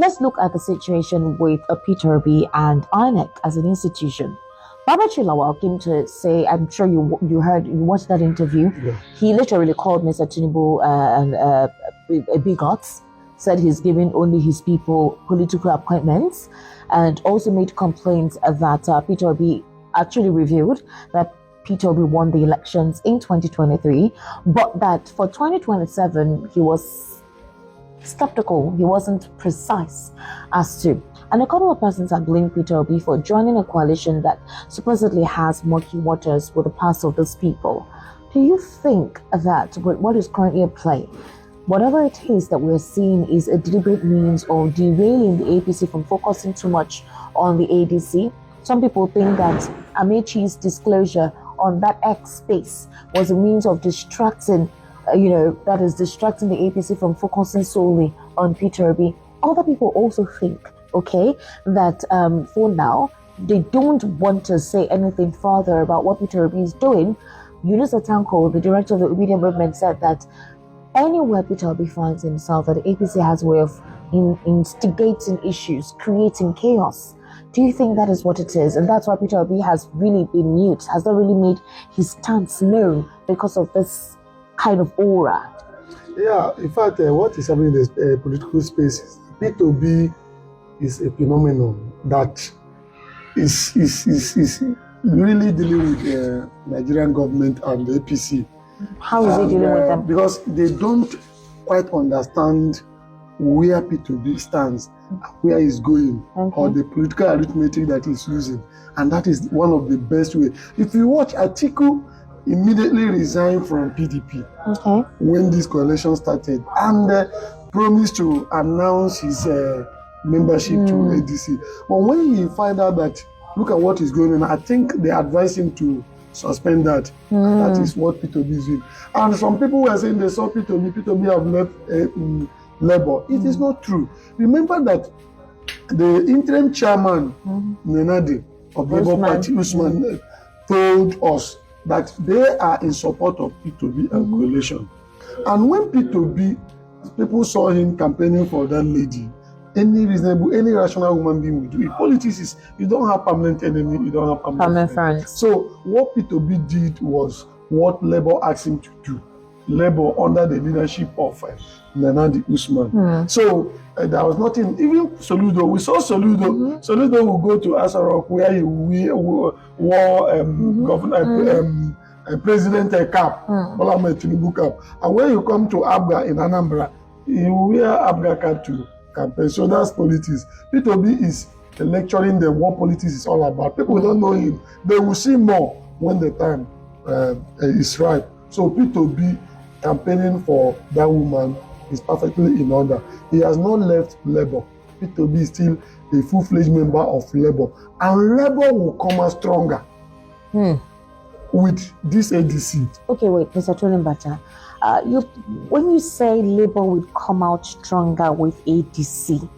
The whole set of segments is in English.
let's look at the situation with Peter Obi and INEC as an institution. Baba Chilawal came to say, I'm sure you watched that interview. Yeah. He literally called Mr. Tinubu a bigot, said he's giving only his people political appointments, and also made complaints that Peter Obi actually revealed that Peter Obi won the elections in 2023, but that for 2027 he was skeptical, he wasn't precise as to. And a couple of persons have blamed Peter Obi for joining a coalition that supposedly has murky waters with the past of those people. Do you think that what is currently at play, whatever it is that we're seeing, is a deliberate means of derailing the APC from focusing too much on the ADC? Some people think that Amechi's disclosure on that X space was a means of distracting, that is distracting the APC from focusing solely on Peter Obi. Other people also think, that for now, they don't want to say anything further about what Peter Obi is doing. Yunus Atanko, the director of the Obedient Movement, said that anywhere Peter Obi finds himself, that the APC has a way of instigating issues, creating chaos. Do you think that is what it is? And that's why Peter Obi has really been mute, has not really made his stance known because of this kind of aura? Yeah, in fact, what is happening in the political space is Peter Obi is a phenomenon that is really dealing with the Nigerian government and the APC. How is he dealing with them? Because they don't quite understand where Peter Obi stands, where he's going, or the political arithmetic that he's using. And that is one of the best ways. If you watch, Atiku immediately resigned from PDP when this coalition started, and promised to announce his membership to ADC. But when he find out that, look at what is going on, I think they advised him to suspend that. That is what Peter Obi is doing. And some people were saying they saw Peter Obi have left Labour. It is not true. Remember that the interim chairman, Nenadi, of Labour Party, Usman, told us that they are in support of Peter Obi and coalition. And when Peter Obi, people saw him campaigning for that lady, any rational human being will do. In politics is, you don't have permanent enemy, you don't have permanent friends. So what Peter Obi did was what Labour asked him to do. Labour under the leadership of Nenadi Usman. So there was nothing, even Soludo, we saw Soludo. Soludo will go to Asarok where he wore governor, president cap, Tinubu cap. And when you come to Abga in Anambra, he will wear Abga cap to campaign. So that's politics. Peter Obi is lecturing them what politics is all about. People don't know him. They will see more when the time is right. So Peter Obi campaigning for that woman is perfectly in order. He has not left Labour. Peter Obi is still a full-fledged member of Labour. And Labour will come out stronger with this ADC. Okay, wait, Mr. Tolimbata. When you say Labour would come out stronger with ADC,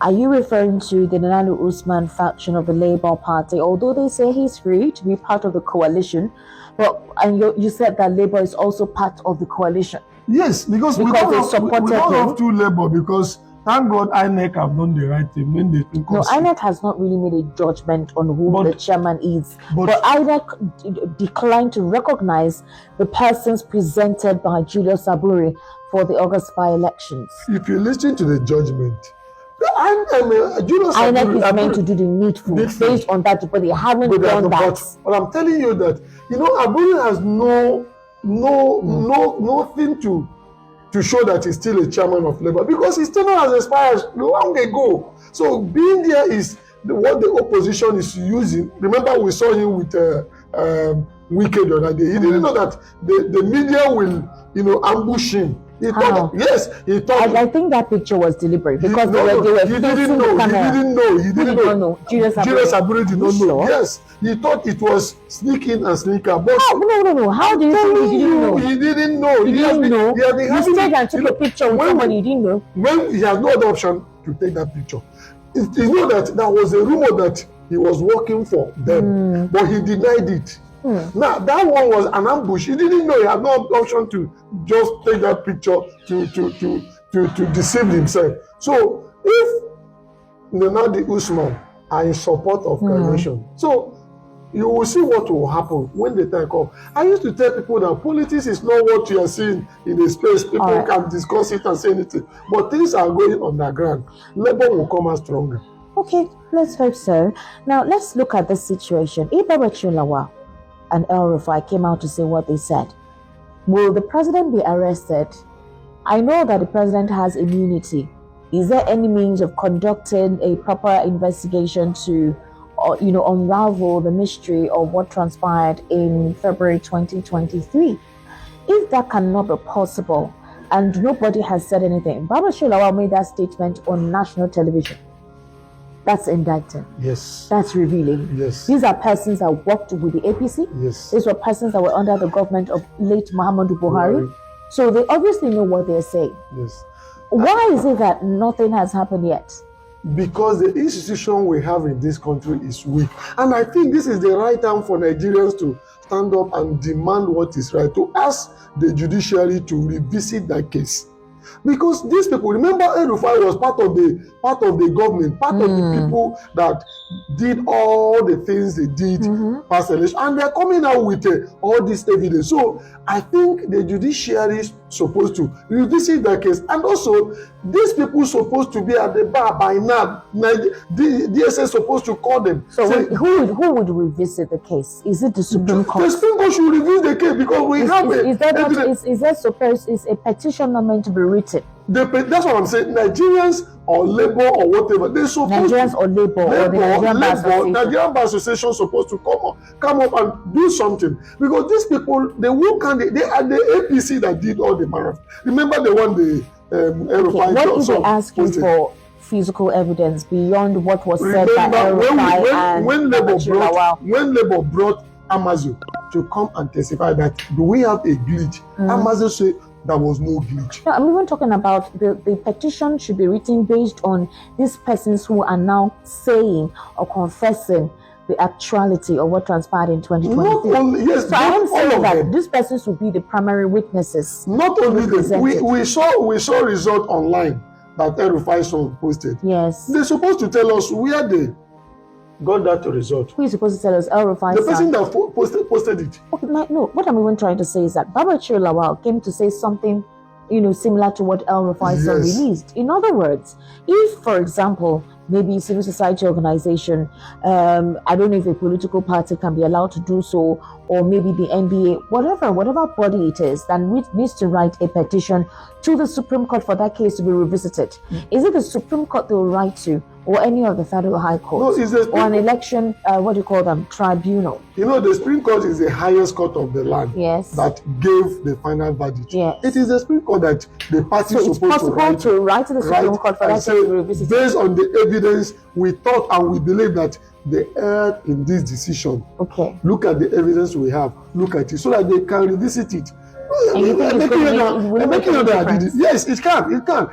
are you referring to the Nenadi Usman faction of the Labour Party? Although they say he's free to be part of the coalition, and you said that Labour is also part of the coalition. Yes, because we don't have two Labour, because thank God INEC have done the right thing. When they think INEC has not really made a judgment on who the chairman is. But INEC declined to recognize the persons presented by Julius Saburi for the August by-elections. If you listen to the judgment, INEC is meant to do the needful based on that, but they haven't done that. But I'm telling you that, Aburi has nothing to show that he's still a chairman of Labour, because his tenure has expired long ago. So being there is what the opposition is using. Remember, we saw him with Wike the other day. He didn't know that the media will, ambush him. He thought, yes, he thought. I think that picture was deliberate because they were he didn't know. Julius Abure did not know. Yes, he thought it was sneak in and sneak out. But no. How do you think he didn't know? He didn't know. He didn't know. You stayed and took a picture with somebody you didn't know. When he has no other option to take that picture. You know that there was a rumor that he was working for them, but he denied it. Now, that one was an ambush. He didn't know. He had no option to just take that picture to deceive himself. So, if Nadi Usman are in support of coalition. So you will see what will happen when the time comes. I used to tell people that politics is not what you are seeing in the space. People can discuss it and say anything. But things are going underground. Labour will come out stronger. Okay, let's hope so. Now, let's look at this situation. If Babachulawa and Rufa came out to say what they said, will the president be arrested? I know that the president has immunity. Is there any means of conducting a proper investigation to unravel the mystery of what transpired in February 2023? If that cannot be possible and nobody has said anything, Babachulawa made that statement on national television. That's indicting. Yes. That's revealing. Yes. These are persons that worked with the APC. Yes. These were persons that were under the government of late Muhammadu Buhari. So they obviously know what they're saying. Yes. Why is it that nothing has happened yet? Because the institution we have in this country is weak. And I think this is the right time for Nigerians to stand up and demand what is right, to ask the judiciary to revisit that case. Because these people, remember, Rufa was part of the government, part of the people that did all the things they did past election, and they're coming out with all this evidence. So I think the judiciary is supposed to revisit that case, and also these people supposed to be at the bar by now. The DSS supposed to call them. So who would revisit the case? Is it the Supreme Court? The Supreme Court should revisit the case because we have is a petition not meant to be written? That's what I'm saying. Nigerians or Labour or whatever, they're supposed Nigerians or Labour or the Nigerian Bar Association supposed to come up and do something, because these people, they are the APC that did all the marathon. Remember the one what if they ask you for physical evidence beyond what was said by when Labour brought Amazon to come and testify that do we have a glitch? Amazon said there was no glitch. No, I'm even talking about the petition should be written based on these persons who are now saying or confessing the actuality of what transpired in 2023. Yes, so I'm saying that these persons will be the primary witnesses. Not only that, we saw result online that Rufai son posted. Yes. They're supposed to tell us where they got that result. Who is supposed to tell us? Rufai. The person that posted it. Okay, no, what I'm even trying to say is that Babachulawa came to say something, similar to what Rufai son released. In other words, if, for example, maybe civil society organization, I don't know if a political party can be allowed to do so, or maybe the NBA, whatever body it is, that needs to write a petition to the Supreme Court for that case to be revisited. Is it the Supreme Court they will write to, or any of the federal high courts, or an election, tribunal? The Supreme Court is the highest court of the land. Yes. That gave the final verdict. Yes. It is the Supreme Court that the party is supposed to write to the Supreme Court for that case to be revisited. Based on the evidence, we thought and we believe that they erred in this decision. Okay. Look at the evidence we have. Look at it so that they can revisit it. And you think Yes, it can.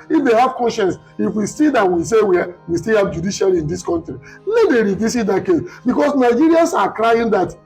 If they have conscience, if we see that we say we still have judiciary in this country, let them revisit that case. Because Nigerians are crying that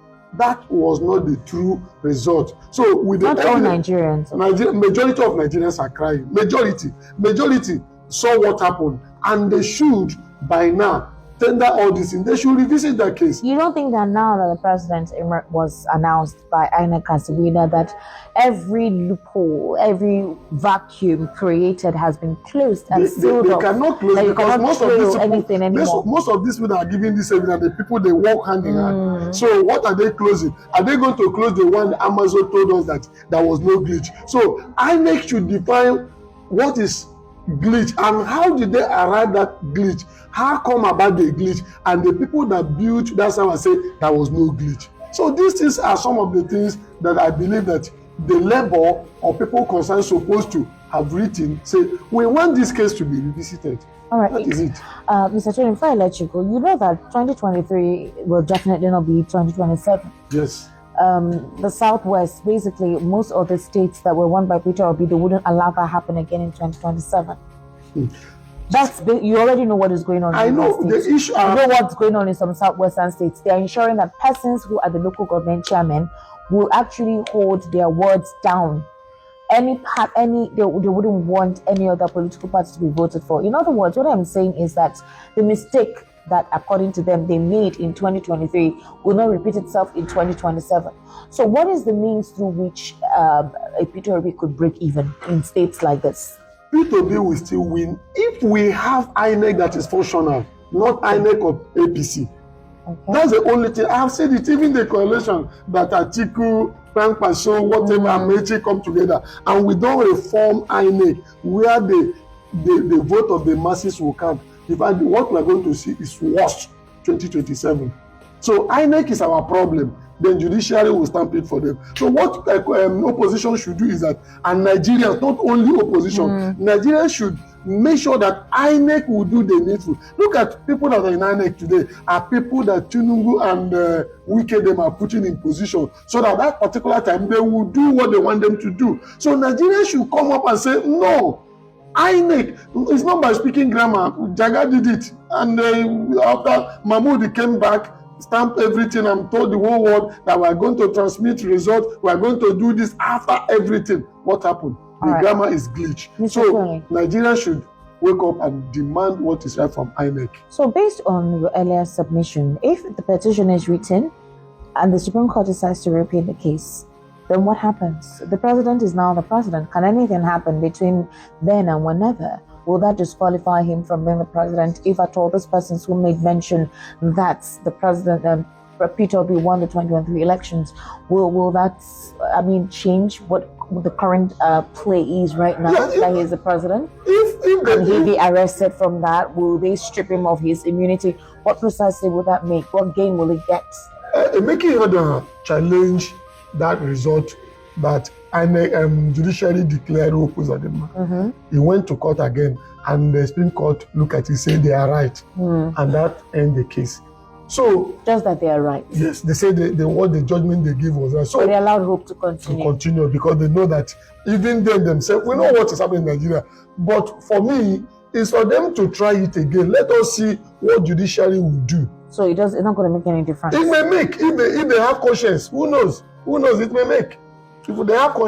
was not the true result. So with not all Nigerians. Majority of Nigerians are crying. Majority saw what happened, and they should by now tender all this in. They should revisit that case. You don't think that now that the president was announced by INEC as the winner, that every loophole, every vacuum created has been closed and sealed up? They cannot close it because most of these people that are giving this evidence, the people they work hand in hand. So what are they closing? Are they going to close the one Amazon told us that there was no glitch? So INEC should define what is glitch and how did they arrive at glitch? How come about the glitch? And the people that built, that's how I say there was no glitch. So these things are some of the things that I believe that the Labour or people concerned supposed to have written, say, we want this case to be revisited. All right. That is it. Mr. Chairman, before I let you go, you know that 2023 will definitely not be 2027. Yes. The Southwest, basically, most of the states that were won by Peter Obi, they wouldn't allow that happen again in 2027. You already know what is going on. I know the issue. You know what's going on in some Southwestern states. They are ensuring that persons who are the local government chairmen will actually hold their words down. they wouldn't want any other political party to be voted for. In other words, what I'm saying is that the mistake that, according to them, they made in 2023 will not repeat itself in 2027. So what is the means through which a Peter Obi could break even in states like this? Peter Obi will still win if we have INEC that is functional, not INEC of APC. Okay. That's the only thing. I have said it, even the coalition that Atiku, Frank Paso, whatever, Amechi come together, and we don't reform INEC where the vote of the masses will count. In fact, what we are going to see is worse 2027. So INEC is our problem. Then judiciary will stamp it for them. So what opposition should do is that, and Nigerians, not only opposition, Nigerians should make sure that INEC will do the needful. Look at people that are in INEC today are people that Tinubu and Wike them are putting in position so that that particular time they will do what they want them to do. So Nigerians should come up and say, no, INEC, it's not by speaking grammar. Jaga did it. And after Mahmoud came back, stamped everything and told the whole world that we are going to transmit results, we are going to do this after everything. What happened? The grammar is glitch. So Nigerians should wake up and demand what is right from INEC. So based on your earlier submission, if the petition is written and the Supreme Court decides to repeat the case, then what happens? The president is now the president. Can anything happen between then and whenever? Will that disqualify him from being the president if at all those persons who made mention that the president, Peter Obi, won the 2023 elections, will that, change what the current play is right now, that he's the president? If he be arrested from that, will they strip him of his immunity? What precisely will that make? What gain will he get? Making other challenge that result that judiciary declared opposed Adema. He went to court again, and the Supreme Court look at it, say they are right, and that end the case. So just that they are right. Yes, they say what the judgment they give was right. So they allowed hope to continue. Because they know that even them themselves, we know what is happening in Nigeria. But for me, it's for them to try it again. Let us see what judiciary will do. So it's not going to make any difference. It may make if they have conscience. Who knows? It may make. If they have conscience.